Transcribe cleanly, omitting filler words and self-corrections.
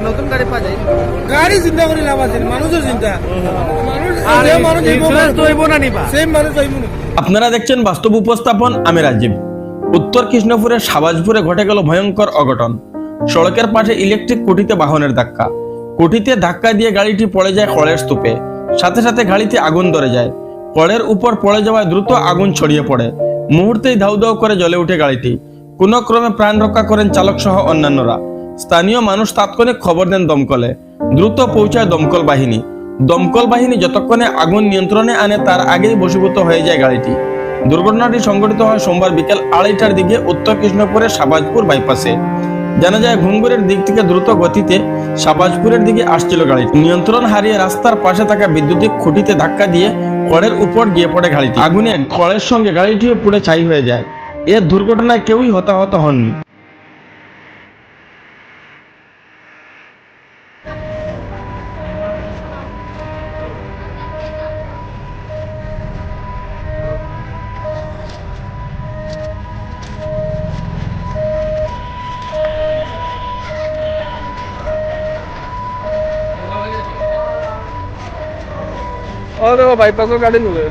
নতুন গাড়ি পাওয়া যায়। গাড়ি চিন্তা করে লাভ আছে, মানুষের চিন্তা। আর ইন্স্যুরেন্স তো হইব না নিবা। সেম মানুষ হইব না। আপনারা দেখছেন বাস্তব উপস্থাপন, আমি রাজীব। উত্তর কৃষ্ণপুরের সাবাজপুরে ঘটে গেল ভয়ঙ্কর অঘটন। সড়কের পাশে ইলেকট্রিক কুঠিতে বাহনের ধাক্কা। কুঠিতে ধাক্কা দিয়ে গাড়িটি পড়ে যায় খড়ের স্তূপে। সাথে সাথে গাড়িতে আগুন ধরে যায়। খড়ের উপর পড়ে যাওয়ায় দ্রুত আগুন ছড়িয়ে পড়ে। মুহূর্তেই ধাউ ধাউ করে জ্বলে ওঠে গাড়িটি। কোনো ক্রমে প্রাণ রক্ষা করেন চালক সহ অন্যান্যরা। স্থানীয় মানুষ তাৎক্ষণিক খবর দেন দমকলে। দ্রুত পৌঁছায় দমকল বাহিনী। দমকল বাহিনী যতক্ষণে আগুন নিয়ন্ত্রণে আনে তার আগেই বশীভূত হয়ে যায় গাড়িটি। দুর্ঘটনাটি সংঘটিত হয় সোমবার বিকেল 2:30টার দিকে উত্তর কৃষ্ণপুরের সাবাজপুর বাইপাসে। জানা যায় ঘুঙ্গুরের দিক থেকে দ্রুত গতিতে সাবাজপুরের দিকে আসছিল গাড়ি। নিয়ন্ত্রণ হারিয়ে রাস্তার পাশে থাকা বৈদ্যুতিক খুঁটিতে ধাক্কা দিয়ে খড়ের উপর গিয়ে পড়ে গাড়িটি। আগুনে খড়ের সঙ্গে গাড়িটিও পুড়ে ছাই হয়ে যায়। এর দুর্ঘটনায় কেউই হতাহত হননি। ও দেখো বাইপাসের গাড়ি নুলে।